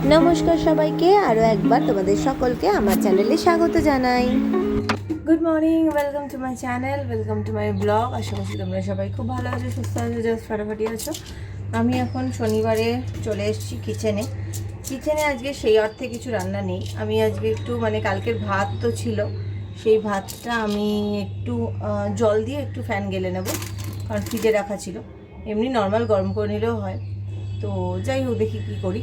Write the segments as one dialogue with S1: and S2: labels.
S1: নমস্কার সবাইকে, আরও একবার তোমাদের সকলকে আমার চ্যানেলে স্বাগত জানাই। Good morning, welcome to my channel, welcome to my blog. আশা করছি তোমরা সবাই খুব ভালো আছো, সুস্থ আছো, জাস্ট ফাটাফাটি আছো। আমি এখন শনিবারে চলে এসেছি কিচেনে। আজকে সেই অর্থে কিছু রান্না নেই। আমি আজকে একটু কালকের ভাত তো ছিল, সেই ভাতটা আমি একটু জল দিয়ে একটু ফ্যান গেলে নেব, কারণ ফ্রিজে রাখা ছিল। এমনি নর্মাল গরম করে নিলেও হয়। তো যাই হোক, দেখি কী করি।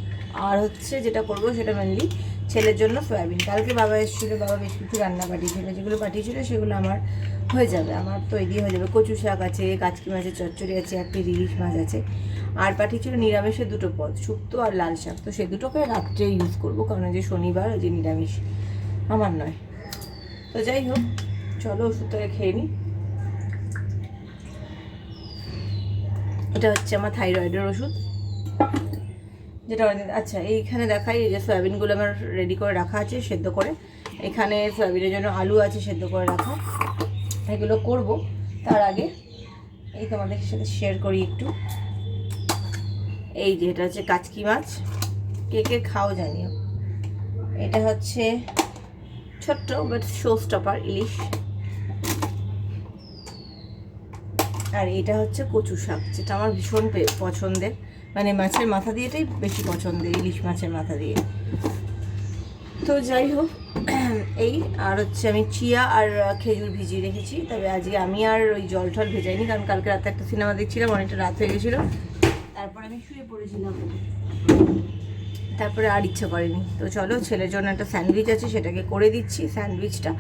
S1: আর হচ্ছে যেটা করব সেটা মেনলি ছেলের জন্য সয়াবিন। কালকে বাবা এসেছিলো, বাবা বেশ কিছু রান্না পাঠিয়েছিলো, যেগুলো পাঠিয়েছিলো সেগুলো আমার হয়ে যাবে, আমার তো এদিকে হয়ে যাবে। কচু শাক আছে, কাচকি মাছের চচ্চড়ি আছে, একটি ইলিশ মাছ আছে, আর পাঠিয়েছিল নিরামিষের দুটো পদ, শুক্তো আর লাল শাক। তো সে দুটোকে রাত্রে ইউজ করবো, কারণ যে শনিবার যে নিরামিষ আমার নয়। তো যাই হোক, চলো ওষুধটাকে খেয়ে নিই। এটা হচ্ছে আমার থাইরয়েডের ওষুধ, যেটা অনেক আচ্ছা। এইখানে দেখাই, এই যে সয়াবিনগুলো আমার রেডি করে রাখা আছে সেদ্ধ করে। এখানে সয়াবিনের জন্য আলু আছে সেদ্ধ করে রাখা, এগুলো করব। তার আগে এই তোমাদের সাথে শেয়ার করি একটু। এই যে এটা হচ্ছে কাচকি মাছ, কে কে খাও জানিও। এটা হচ্ছে ছোট্ট বাট শো স্টপার ইলিশ। আর এটা হচ্ছে কচু শাক, যেটা আমার ভীষণ পছন্দের, মাছের মাথা দিয়েটাই বেশি পছন্দের, ইলিশ মাছের মাথা দিয়ে। তো যাই হোক, এই আর হচ্ছে আমি চিয়া আর খেজুর ভিজিয়ে রেখেছি। তবে আজকে আমি আর ওই জল টল ভেজাইনি, কারণ কালকে রাতে একটা সিনেমা দেখছিলাম, অনেকটা রাত হয়ে গেছিলো, তারপর আমি শুয়ে পড়েছিলাম, তারপরে আর ইচ্ছা করেনি। তো চলো, ছেলের জন্য একটা স্যান্ডউইচ আছে, সেটাকে করে দিচ্ছি। স্যান্ডউইচটা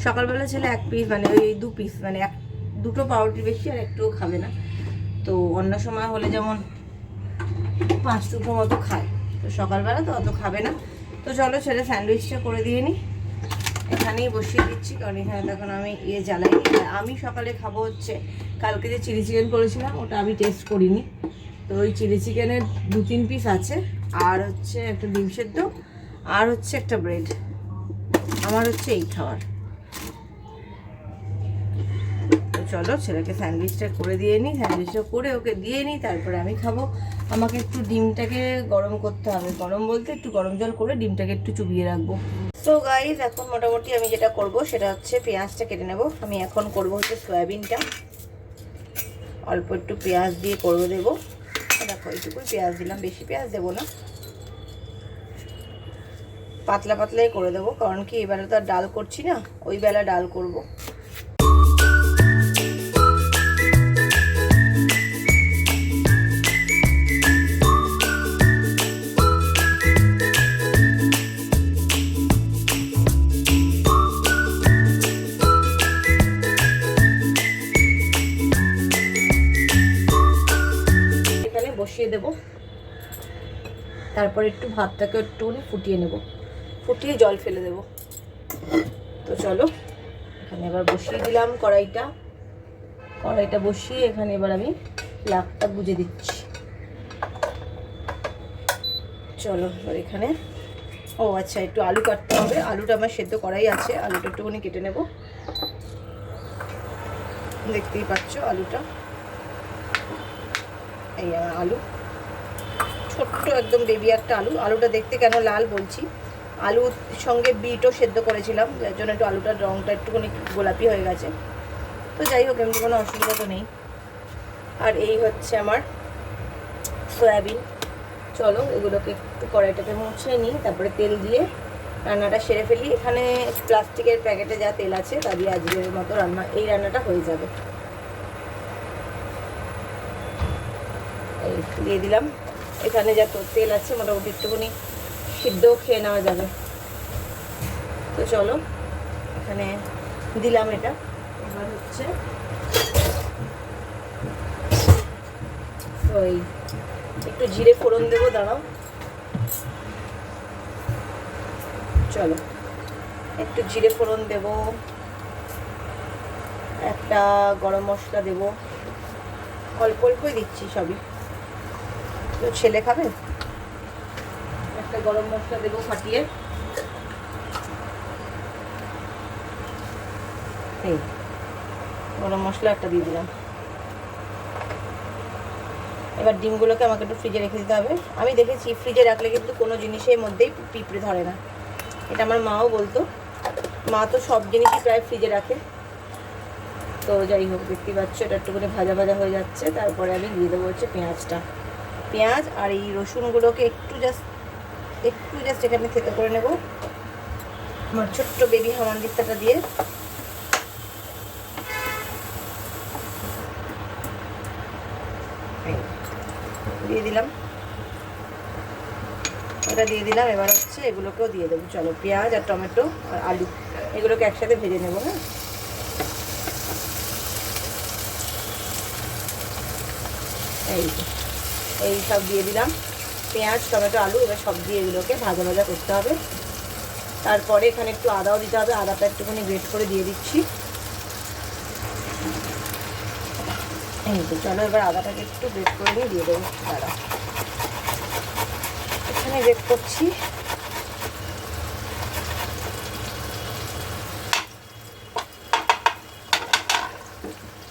S1: সকালবেলা ছেলে এক পিস, ওই 2 পিস, দুটো পাউরুটির বেশি আর একটুও খাবে না। তো অন্য সময় হলে যেমন 5 টুকরো মতো খায়, তো সকালবেলা তো অত খাবে না। তো চলো, ছেলে স্যান্ডউইচটা করে দিয়ে নিই। এখানেই বসিয়ে দিচ্ছি, কারণ এখানে তখন আমি জ্বালাইনি। আমি সকালে খাবো হচ্ছে কালকে যে চিলি চিকেন করেছিলাম, ওটা আমি টেস্ট করিনি। তো ওই চিলি চিকেনের 2-3 পিস আছে, আর হচ্ছে একটা ডিম সেদ্ধ, আর হচ্ছে একটা ব্রেড। আমার হচ্ছে এই খাওয়ার। তো চলো, ছেলেকে স্যান্ডউইচটা করে দিয়ে নিই, স্যান্ডউইচটা করে ওকে দিয়ে নিই, তারপরে আমি খাবো। আমাকে একটু ডিমটাকে গরম করতে হবে, গরম বলতে একটু গরম জল করে ডিমটাকে একটু চুবিয়ে রাখবো। তো গাইজ, এখন মোটামুটি আমি যেটা করব সেটা হচ্ছে পেঁয়াজটা কেটে নেব। আমি এখন করব হচ্ছে সয়াবিনটা, অল্প একটু পেঁয়াজ দিয়ে করে দেবো। দেখো, এইটুকুই পেঁয়াজ দিলাম, বেশি পেঁয়াজ দেবো না, পাতলা পাতলাই করে দেবো। কারণ কি, এবারে তো আর ডাল করছি না, ওই বেলা ডাল করব। বসিয়ে দেব, তারপর একটু ভাতটাকে একটুখানি ফুটিয়ে নেব, ফুটিয়ে জল ফেলে দেব। তো চলো, এখানে এবার বসিয়ে দিলাম কড়াইটা বসিয়ে এখানে এবার আমি লাকটা গুজে দিচ্ছি। চলো, এবার এখানে আচ্ছা, একটু আলু কাটতে হবে। আলুটা আমার সেদ্ধ করাই আছে, আলুটা একটুখানি কেটে নেব। দেখতেই পাচ্ছ আলুটা, এই আমার আলু, ছোট্ট একদম বেবি একটা আলু। আলুটা দেখতে কেন লাল বলছি, আলুর সঙ্গে বিটও সেদ্ধ করেছিলাম, যার জন্য একটু আলুটার রঙটা একটুখানি গোলাপি হয়ে গেছে। তো যাই হোক, এমনি কোনো অসুবিধা তো নেই। আর এই হচ্ছে আমার সয়াবিন। চলো, এগুলোকে একটু কড়াইটাকে মুছে নিই, তারপরে তেল দিয়ে রান্নাটা সেরে ফেলি। এখানে প্লাস্টিকের প্যাকেটে যা তেল আছে তা দিয়ে আজকের মতো এই রান্নাটা হয়ে যাবে। এই দিয়ে দিলাম, এখানে যা তেল আছে মোটামুটি একটুখানি সিদ্ধও খেয়ে নেওয়া যাবে। তো চলো, এখানে দিলাম এটা। এবার হচ্ছে ওই একটু জিরে ফোড়ন দেবো, দাঁড়াও। চলো, একটু জিরে ফোড়ন দেব, একটা গরম মশলা দেব, অল্প অল্পই দিচ্ছি সবই, তো ছেলে খাবে। একটা গরম মশলা দেবো ফাটিয়ে, এই গরম মশলা একটা দিয়ে দিলাম। এবার ডিমগুলোকে আমাকে একটু ফ্রিজে রেখে দিতে হবে। আমি দেখেছি ফ্রিজে রাখলে কিন্তু কোনো জিনিসের মধ্যেই পিঁপড়ে ধরে না, এটা আমার মাও বলতো। মা তো সব জিনিসই প্রায় ফ্রিজে রাখে। তো যাই হোক, দেখতে পাচ্ছ এটা একটুখানি ভাজা ভাজা হয়ে যাচ্ছে। তারপরে আমি দিয়ে দেবো হচ্ছে পেঁয়াজ আর এই রসুনগুলোকে একটু জাস্ট এখানে থেতো করে নেব আমার ছোট্ট বেবি হামানদিস্তাটা দিয়ে। দিয়ে দিলাম, এটা দিয়ে দিলাম। এবার হচ্ছে এগুলোকেও দিয়ে দেবো। চলো, পেঁয়াজ আর টমেটো আর আলু এগুলোকে একসাথে ভেজে নেবো। হ্যাঁ, এই সব দিয়ে দিলাম, পেঁয়াজ টমেটো আলু। এবার সব দিয়ে এগুলোকে ভাজা ভাজা করতে হবে। তারপরে এখানে একটু আদাও দিতে হবে, আদাটা একটুখানি গ্রেট করে দিয়ে দিচ্ছি। এই তো, চলো এবার আদাটাকে একটু গ্রেট করে নিয়ে দিয়ে দেবো। দাঁড়া, এখানে গ্রেট করছি।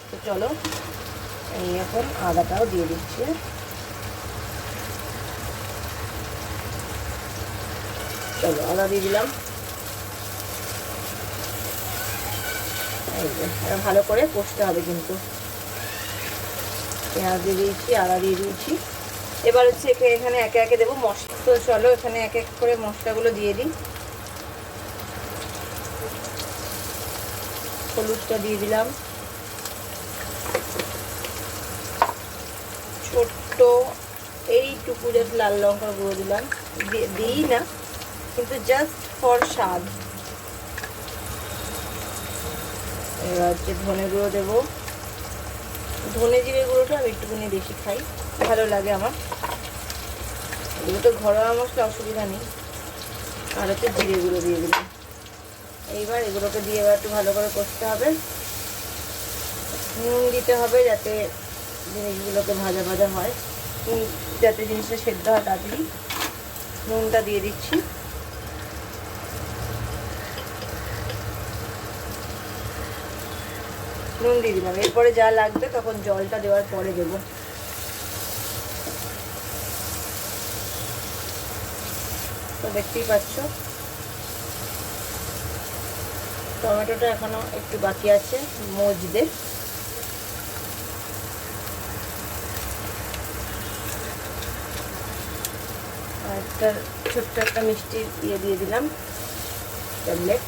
S1: তো চলো, এই এখন আদাটাও দিয়ে দিচ্ছি। চলো, আদা দিয়ে দিলাম। এই যে, এটা ভালো করে কষতে হবে কিন্তু। পেঁয়াজ দিয়ে দিয়েছি, আদা দিয়ে দিয়েছি। এবার হচ্ছে এখানে একে একে দেবো মশলা। তো চলো, এখানে এক এক করে মশলাগুলো দিয়ে দিই। হলুদটা দিয়ে দিলাম, ছোট্ট এইটুকু জাস্ট লাল লঙ্কার গুঁড়ো দিলাম, দিই না কিন্তু জাস্ট ফর স্বাদ। এবার হচ্ছে ধনে গুঁড়ো দেবো। ধনে জিরে গুঁড়োটা আমি একটুখানি বেশি খাই, ভালো লাগে আমার। এগুলো তো ঘরোয়া মশলা, অসুবিধা নেই। আর হচ্ছে জিরে গুঁড়ো দিয়ে দিলাম। এইবার এগুলোকে দিয়ে এবার একটু ভালো করে কষতে হবে। নুন দিতে হবে যাতে জিনিসগুলোকে ভাজা ভাজা হয়, যাতে জিনিসটা সেদ্ধ হয় তাড়াতাড়ি। নুনটা দিয়ে দিচ্ছি। নুন দিয়ে দিলাম। এরপরে যা লাগবে তখন জলটা দেওয়ার পরে দেবো। তো দেখতেই পাচ্ছ টমেটোটা এখনো একটু বাকি আছে মজতে। আর একটা ছোট্ট একটা মিষ্টি দিয়ে দিলাম, ট্যাবলেট।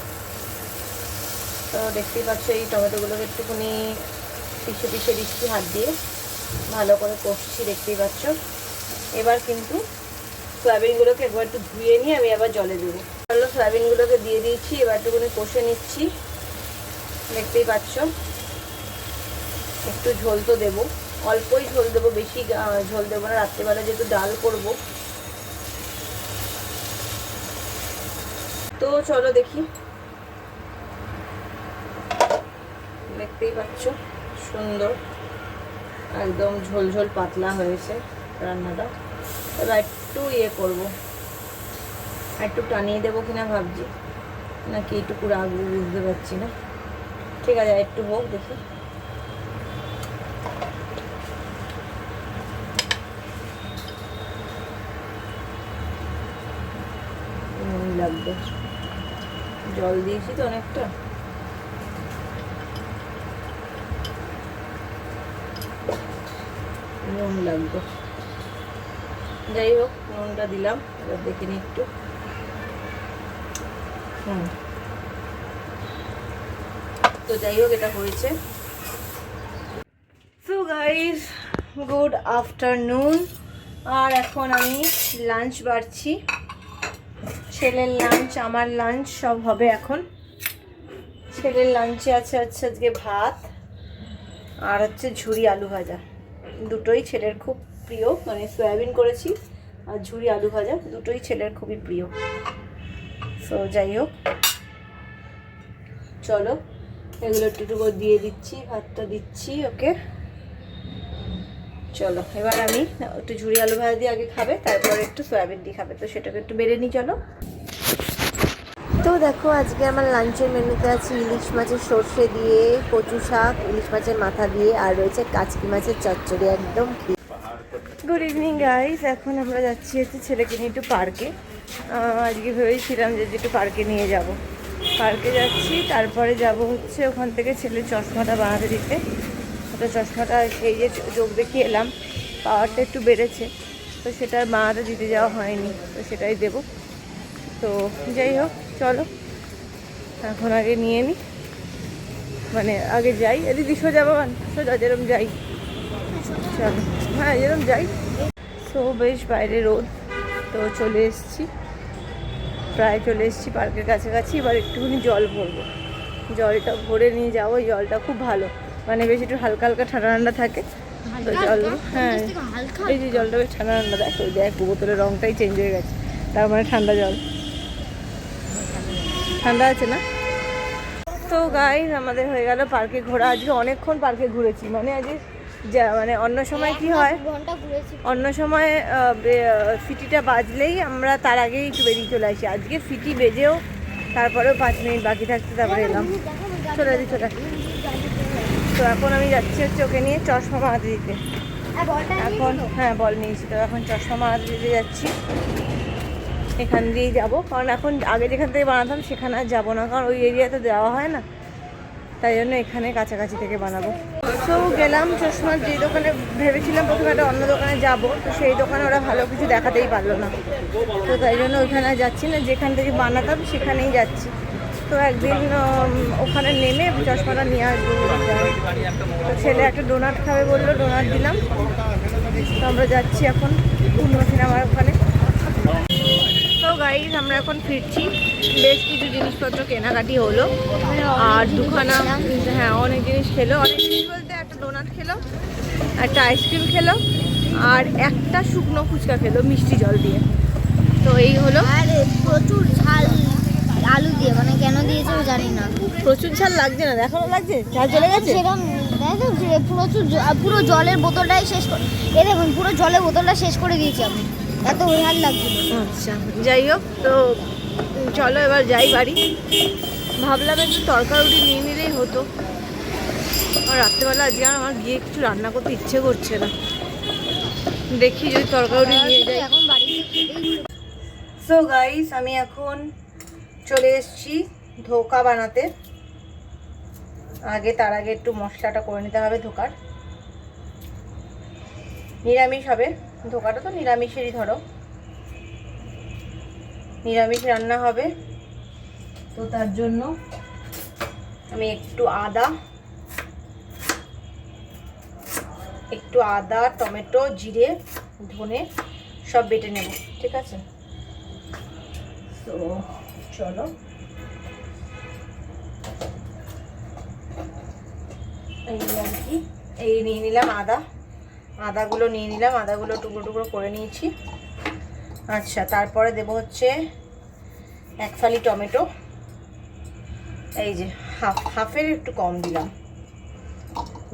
S1: তো দেখতেই পাচ্ছ এই টমেটোগুলোকে একটুখানি পিষে পিষে দিচ্ছি হাত দিয়ে, ভালো করে কষছি, দেখতেই পাচ্ছ। এবার কিন্তু সয়াবিনগুলোকে একবার একটু ধুয়ে নিয়ে আমি আবার জলে দেবো। তাহলে সয়াবিনগুলোকে দিয়ে দিয়েছি, এবার একটুখানি কষে নিচ্ছি, দেখতেই পাচ্ছ। একটু ঝোল তো দেবো, অল্পই ঝোল দেবো, বেশি ঝোল দেবো না, রাত্রেবেলা যেহেতু ডাল করব। তো চলো দেখি, দেখতেই পাচ্ছ সুন্দর একদম ঝোল ঝোল পাতলা হয়েছে রান্নাটা। এবার একটু করবো, একটু টানিয়ে দেবো কিনা ভাবছি, নাকি একটু রাখবো বুঝতে পারছি না। ঠিক আছে, একটু হোক দেখি। লাগবে, জল দিয়েছি তো অনেকটা। নুন লাগবে, যাই হোক নুনটা দিলাম। এবার দেখে নি একটু। তো যাই হোক, এটা হয়েছে। So guys, good afternoon. আর এখন আমি লাঞ্চ বাড়ছি। ছেলের লাঞ্চ, আমার লাঞ্চ সব হবে এখন। ছেলের লাঞ্চে আছে হচ্ছে আজকে ভাত আর হচ্ছে ঝুরি আলু ভাজা। দুটোই ছেলের খুব প্রিয়, মানে সয়াবিন করেছি আর ঝুরি আলু ভাজা, দুটোই ছেলের খুবই প্রিয়। সো যাই হোক, চলো এগুলো একটু দিয়ে দিচ্ছি, ভাতটা দিচ্ছি ওকে। চলো এবার আমি একটু ঝুরি আলু ভাজা দিয়ে আগে খাবে, তারপরে একটু সয়াবিন দিয়ে খাবে, তো সেটাকে একটু বেড়ে নিই। চলো। তো দেখো, আজকে আমার লাঞ্চের মেনুতে আছে ইলিশ মাছের সর্ষে দিয়ে, কচু শাক, ইলিশ মাছের মাথা দিয়ে, আর রয়েছে কাচকি মাছের চচ্চড়ি। একদম গুড ইভিনিং গাইস, এখন আমরা যাচ্ছি হচ্ছে ছেলেকে নিয়ে একটু পার্কে। আজকে ভেবেছিলাম যে একটু পার্কে নিয়ে যাব, পার্কে যাচ্ছি। তারপরে যাব হচ্ছে ওখান থেকে ছেলের চশমাটা বানাতে দিতে। ওটা চশমাটা সেই যে চোখ দেখিয়ে এলাম, পাওয়ারটা একটু বেড়েছে, তো সেটা বানাতে দিতে যাওয়া হয়নি, তো সেটাই দেব। তো যাই হোক, চলো এখন আগে নিয়ে নিই, মানে আগে যাই। দিদি সোজা বাবান, সোজা যেরকম যাই, চলো। হ্যাঁ যেরকম যাই। সো বেশ বাইরে রোদ, তো চলে এসেছি, প্রায় চলে এসেছি পার্কের কাছাকাছি। এবার একটুখানি জল ভরবো, জলটা ভরে নিয়ে যাবো। জলটা খুব ভালো, মানে বেশ একটু হালকা হালকা ঠান্ডা ঠান্ডা থাকে তো জল। হ্যাঁ এই যে জলটা বেশ ঠান্ডা ঠান্ডা, দেখ ওই দেখ বোতলের রঙটাই চেঞ্জ হয়ে গেছে, তার মানে ঠান্ডা জল, ঠান্ডা আছে না। তো গাইস আমাদের হয়ে গেল পার্কে ঘোরা। আজকে অনেকক্ষণ পার্কে ঘুরেছি, মানে আজকে যা মানে অন্য সময় কি হয়, অন্য সময় সিটিটা বাজলেই আমরা তার আগেই একটু বেরিয়ে চলে আসি। আজকে সিটি বেজেও তারপরেও 5 মিনিট বাকি থাকতে তারপরে এলাম, চলে আসি চলে আসি। তো এখন আমি যাচ্ছি হচ্ছে ওকে নিয়ে চশমা বানাতে দিতে। এখন হ্যাঁ বল নিয়েছি, তো এখন চশমা বানাতে দিতে যাচ্ছি। এখান দিয়েই যাবো, কারণ এখন আগে যেখান থেকে বানাতাম সেখানে আর যাবো না, কারণ ওই এরিয়াতে দেওয়া হয় না, তাই জন্য এখানে কাছাকাছি থেকে বানাবো। তো গেলাম চশমার যে দোকানে ভেবেছিলাম প্রথমে একটা অন্য দোকানে যাব, তো সেই দোকানে ওরা ভালো কিছু দেখাতেই পারলো না, তো তাই জন্য ওইখানে যাচ্ছি না, যেখান থেকে বানাতাম সেখানেই যাচ্ছি। তো একদিন ওখানে নেমে চশমাটা নিয়ে আসবো। তো ছেলে একটা ডোনাট খাবে বললো, ডোনাট দিলাম। তো আমরা যাচ্ছি এখন পূর্ণ সিনেমার ওখানে। তো গাইজ আমরা এখন ফিরছি, বেশ কিছু জিনিসপত্র কেনাকাটি হলো, আর দুখানা হ্যাঁ অনেক জিনিস খেলো। অনেক জিনিস বলতে একটা ডোনাট খেলো, একটা আইসক্রিম খেলো, আর একটা শুকনো ফুচকা খেলো মিষ্টি জল দিয়ে। তো এই হলো।
S2: আর প্রচুর ঝাল আলু দিয়ে, মানে কেন দিয়েছে জানি না।
S1: প্রচুর ঝাল লাগছে না, এখনো লাগছে, ঝাল চলে গেছে
S2: সেরকম প্রচুর, পুরো জলের বোতলটাই শেষ করে, এ দেখুন পুরো জলের বোতলটা শেষ করে দিয়েছি আমি, এত ঝাল লাগছিল।
S1: আচ্ছা যাই হোক, তো চলো এবার যাই বাড়ি। ভাবলাম একটু তরকারি নিয়ে নিলেই হতো, আর রাত্রেবেলা আজকে আমার গিয়ে কিছু রান্না করতে ইচ্ছে করছে না, দেখি যদি তরকারি নিয়ে যাই
S2: এখন বাড়িতে।
S1: সো গাইস আমি এখন চলে এসেছি ধোকা বানাতে। তার আগে একটু মশলাটা করে নিতে হবে ধোকার। নিরামিষ হবে ধোকাটা, তো নিরামিষেরই ধরো, নিরামিষ রান্না হবে। তো তার জন্য আমি একটু আদা টমেটো জিরে ধনে সব বেটে নেব, ঠিক আছে। তো চলো এই আর কি, এই নিয়ে নিলাম আদাগুলো নিয়ে নিলাম, আদাগুলো টুকরো টুকরো করে নিয়েছি। আচ্ছা তারপরে দেব হচ্ছে 1 ফালি টমেটো, এই যে হাফের একটু কম দিলাম,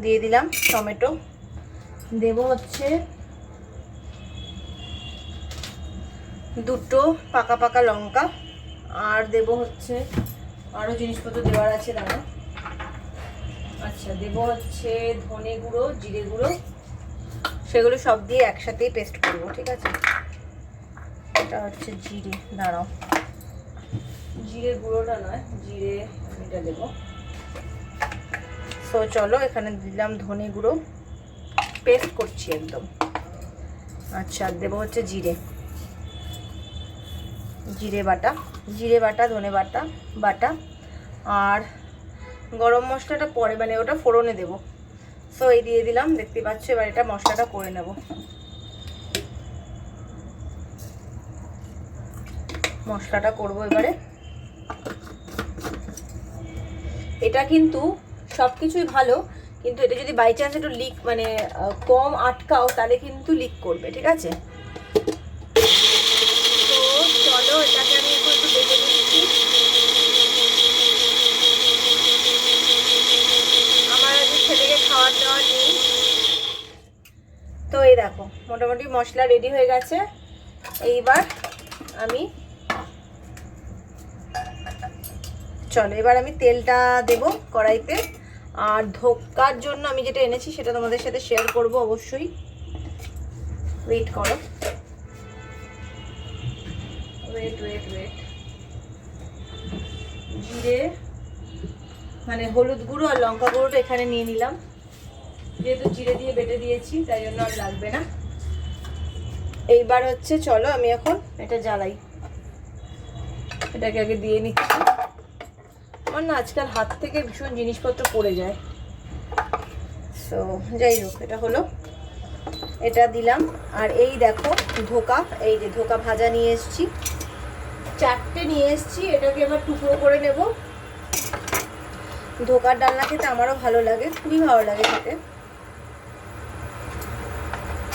S1: দিয়ে দিলাম টমেটো। দেব হচ্ছে 2 পাকা পাকা লঙ্কা, আর দেব হচ্ছে আরও জিনিসপত্র দেওয়ার আছে দাঁড়া। আচ্ছা দেব হচ্ছে ধনে গুঁড়ো জিরে গুঁড়ো, সেগুলো সব দিয়ে একসাথেই পেস্ট করবো, ঠিক আছে। এটা হচ্ছে জিরে, দাঁড়াও জিরে গুঁড়োটা নয়, জিরে এটা দেবো। সো চলো এখানে দিলাম ধনে গুঁড়ো, পেস্ট করছি একদম। আচ্ছা দেবো হচ্ছে জিরে বাটা ধনে বাটা, আর গরম মশলাটা পরে, মানে ওটা ফোড়নে দেবো। সো এই দিয়ে দিলাম, দেখতে পাচ্ছ। এবার এটা মশলাটা করে নেব। মশলাটা করব এবারে। এটা কিন্তু সব কিছুই ভালো, কিন্তু এটা যদি বাই চান্স একটু লিক, মানে কম আটকাও, তাহলে কিন্তু লিক করবে, ঠিক আছে। তো চলো এটাকে আমি এখন একটু বেটে দিচ্ছি। আমার আজকে ছেলেকে খাওয়ার দাওয়ার নেই, তো এই দেখো মোটামুটি মশলা রেডি হয়ে গেছে। এইবার আমি তেলটা দেব কড়াইতে। আর ধোকার জন্য আমি যেটা এনেছি সেটা তোমাদের সাথে শেয়ার করব অবশ্যই। ওয়েট করো, ওয়েট ওয়েট ওয়েট। জিরে মানে হলুদ গুঁড়ো আর লঙ্কা গুঁড়োটা এখানে নিয়ে নিলাম, যেহেতু জিরে দিয়ে বেটে দিয়েছি তাই জন্য আর লাগবে না। এইবার হচ্ছে চলো আমি এখন এটা জ্বালাই, এটাকে আগে দিয়ে নিচ্ছি। আমার না আজকাল হাত থেকে ভীষণ জিনিসপত্র পড়ে যায়, সো যাই হোক এটা হলো, এটা দিলাম। আর এই দেখো ধোকা, এই যে ধোকা ভাজা নিয়ে এসেছি, 4টে নিয়ে এসেছি, এটাকে এবার টুকরো করে নেব। ধোকার ডালনা খেতে আমারও ভালো লাগে, খুবই ভালো লাগে খেতে।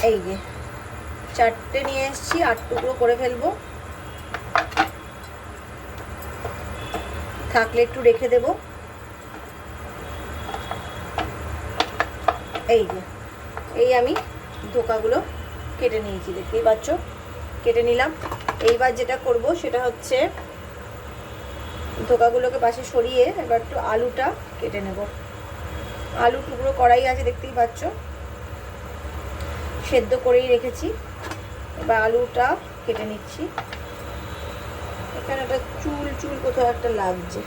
S1: এই যে 4টে নিয়ে এসেছি, 8 টুকরো করে ফেলবো, থাকলে একটু রেখে দেব। এই যে এই আমি ধোকাগুলো কেটে নিয়েছি, দেখতেই পাচ্ছ, কেটে নিলাম। এইবার যেটা করব সেটা হচ্ছে ধোকাগুলোকে পাশে সরিয়ে এবার একটু আলুটা কেটে নেব। আলু টুকরো করাই আছে, দেখতেই পাচ্ছ, সেদ্ধ করেই রেখেছি। এবার আলুটা কেটে নিচ্ছি। এখানে একটা চুল চুল কোথাও একটা লাগছে,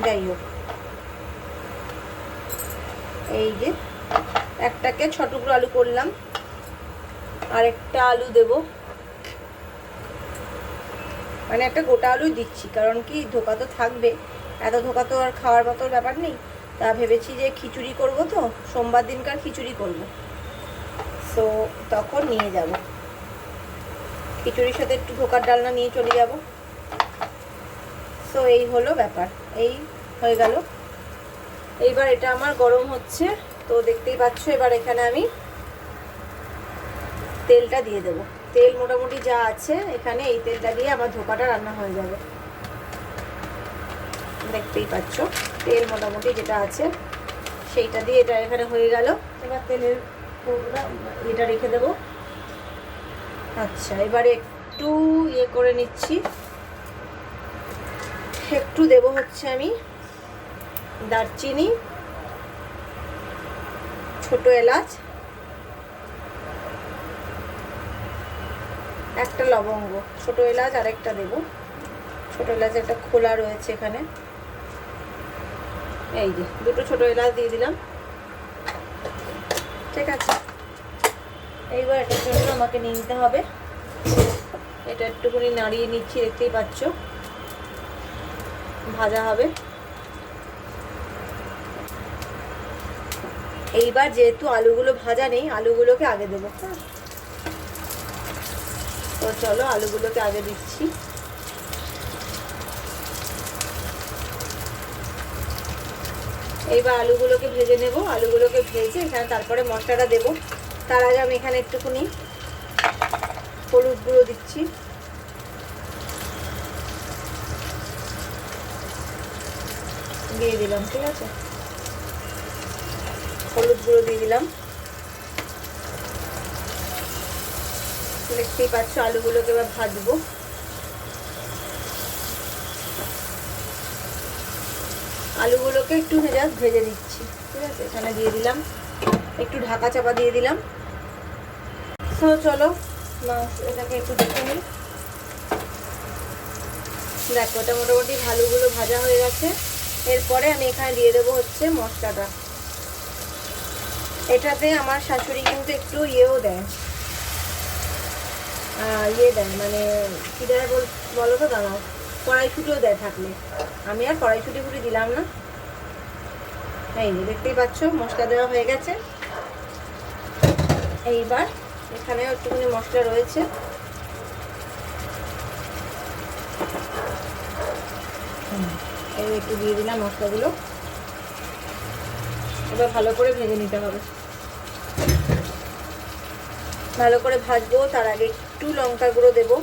S1: যাই হোক। এই যে একটাকে 6 টুকরো আলু করলাম, আর একটা আলু দেব, মানে একটা গোটা আলুই দিচ্ছি, কারণ কি ধোকা তো থাকবে, এত ধোকা তো আর খাওয়ার মতো ব্যাপার নেই। তা ভেবেছি যে খিচুড়ি করব, তো সোমবার দিনকার খিচুড়ি করব, সো তখন নিয়ে যাব, খিচুড়ির সাথে একটু ধোকার ডালনা নিয়ে চলে যাব। সো এই হলো ব্যাপার, এই হয়ে গেল। এইবার এটা আমার গরম হচ্ছে, তো দেখতেই পাচ্ছ। এবার এখানে আমি তেলটা দিয়ে দেবো। তেল মোটামুটি যা আছে এখানে, এই তেলটা দিয়ে আমার ধোকাটা রান্না হয়ে যাবে। দেখতেই পাচ্ছ তেল মোটামুটি যেটা আছে সেইটা দিয়ে এটা এখানে হয়ে গেল। এবার তেলের এটা রেখে দেবো। আচ্ছা, এবারে একটু ইয়ে করে নিচ্ছি, একটু দেব হচ্ছে আমি দারচিনি, ছোট এলাচ, একটা লবঙ্গ, ছোট এলাচ আর একটা দেবো। ছোট এলাচ একটা খোলা রয়েছে এখানে, এই যে 2টো ছোট এলাচ দিয়ে দিলাম। ঠিক আছে, এইবার এটার জন্য আমাকে নিতে হবে, এটা একটুখানি নাড়িয়ে নিচ্ছি, দেখতেই পাচ্ছ, ভাজা হবে। এইবার যেহেতু আলুগুলো ভাজা নেই, আলুগুলোকে আগে দেবো। হ্যাঁ, তো চলো আলুগুলোকে আগে দিচ্ছি। এইবার আলুগুলোকে ভেজে নেব। আলুগুলোকে ভেজে এখানে তারপরে মশলাটা দেব। তার আগে আমি এখানে একটুখানি হলুদ গুঁড়ো দিচ্ছি, দিয়ে দিলাম। ঠিক আছে, হলুদ গুঁড়ো দিয়ে দিলাম। দেখতেই পাচ্ছ আলুগুলোকে এবার ভাজবো। আলুগুলোকে একটু ভেজে দিচ্ছি। ঠিক আছে, এখানে দিয়ে দিলাম, একটু ঢাকা চাপা দিয়ে দিলাম। তো চলো এটাকে একটু দেখে নিই। দেখো এটা মোটামুটি আলুগুলো ভাজা হয়ে গেছে। এরপরে আমি এখানে দিয়ে দেবো হচ্ছে মশলাটা। এটাতে আমার শাশুড়ি কিন্তু একটু ইয়েও দেয়, মানে কি দেয় বলো তো, দাঁড়াও, কড়াইশুঁটিও দেয় থাকলে। আমি আর কড়াইশুঁটি ফুটি দিলাম না। এই দেখতেই পাচ্ছ মশলা দেওয়া হয়ে গেছে। এইবার এখানেও একটুখানি মশলা রয়েছে, এই একটু দিয়ে দিলাম মশলাগুলো। এবার ভালো করে ভেজে নিতে হবে, ভালো করে ভাজবো। তার আগে একটু লঙ্কা গুঁড়ো দেবো,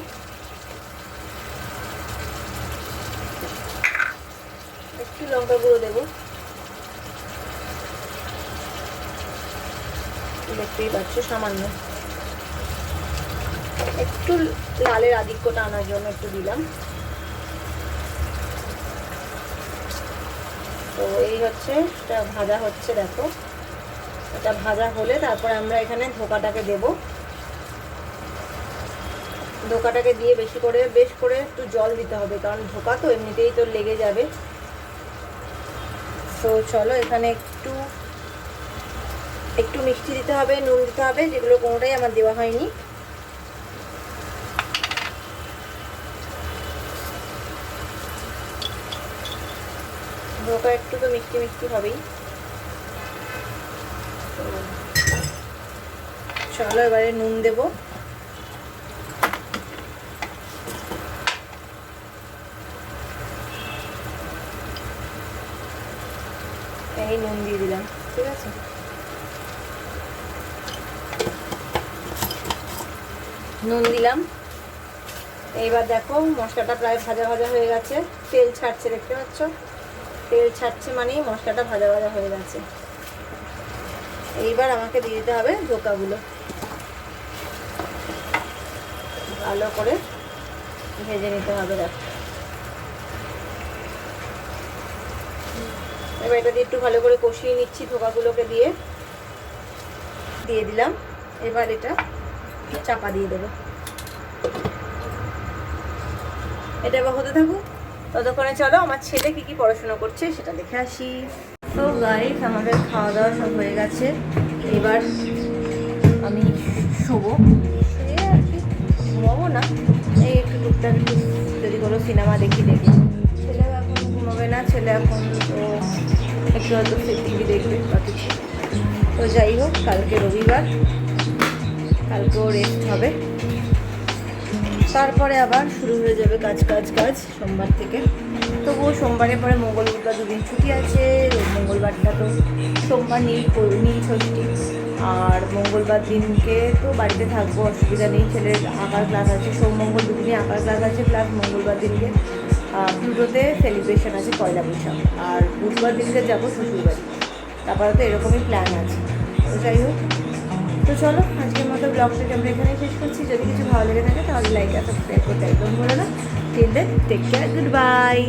S1: একটু লঙ্কা গুঁড়ো দেবো। দেখতেই পাচ্ছ সামান্য একটু লালের আধিক্যটা আনার জন্য একটু দিলাম। তো এই হচ্ছে এটা ভাজা হচ্ছে, দেখো এটা ভাজা হলে তারপরে আমরা এখানে ধোকাটাকে দেব। ধোকাটাকে দিয়ে বেশ করে একটু জল দিতে হবে, কারণ ধোকা তো এমনিতেই তো লেগে যাবে। তো চলো এখানে একটু মিষ্টি দিতে হবে, নুন দিতে হবে, যেগুলো কোনোটাই আমার দেওয়া হয়নি। ধোকা একটু তো মিষ্টি মিষ্টি হবেই। চলো এবারে নুন দেব। এই নুন দিয়ে দিলাম, ঠিক আছে। নুন দিলাম। এইবার দেখো মশলাটা প্রায় ভাজা ভাজা হয়ে গেছে, তেল ছাড়ছে, দেখতে পাচ্ছ? তেল ছাড়ছে মানেই মশলাটা ভাজা ভাজা হয়ে গেছে। এইবার আমাকে দিয়ে দিতে হবে ধোকাগুলো, ভালো করে ভেজে নিতে হবে। দেখো এবার এটা দিয়ে একটু ভালো করে কষিয়ে নিচ্ছি ধোকাগুলোকে দিয়ে দিলাম। এবার এটা চাপা দিয়ে দেবো। এটা এবার হতে থাকুক, ততক্ষণে চলো আমার ছেলে কি পড়াশোনা করছে সেটা দেখে আসি। তো গাইস আমাদের খাওয়া দাওয়া সব হয়ে গেছে, এবার আমি শোবো। শুয়ে আর কি, ঘুমাবো না, এই একটু টুকটাক যদি কোনো সিনেমা দেখি। ছেলেও এখন ঘুমাবে না, ছেলে এখন তো একটু হয়তো টিভি দেখবে বা কিছু। তো যাই হোক, কালকে রবিবার, কালকেও রেস্ট হবে, তারপরে আবার শুরু হয়ে যাবে কাজ সোমবার থেকে। তবুও সোমবারের পরে মঙ্গল বুধবার দুদিন ছুটি আছে। মঙ্গলবারটা তো সোমবার নীল ষষ্ঠী, আর মঙ্গলবার দিনকে তো বাড়িতে থাকবো, অসুবিধা নেই। ছেলের আঁকার ক্লাস আছে, সোম মঙ্গল দুদিনই আঁকার ক্লাস আছে, প্লাস মঙ্গলবার দিনকে প্লুটোতে সেলিব্রেশন আছে পয়লা বৈশাখ, আর বুধবার দিনকে যাবো শ্বশুরবাড়ি। তারপরে তো এরকমই প্ল্যান আছে। তো যাই হোক, তো চলো আজকের মতো ব্লগটাকে আমরা এখানেই শেষ করছি। যদি কিছু ভালো লেগে থাকে তাহলে লাইক আর সাবস্ক্রাইব করতে একদম ভুলো না। Till then take care, good by.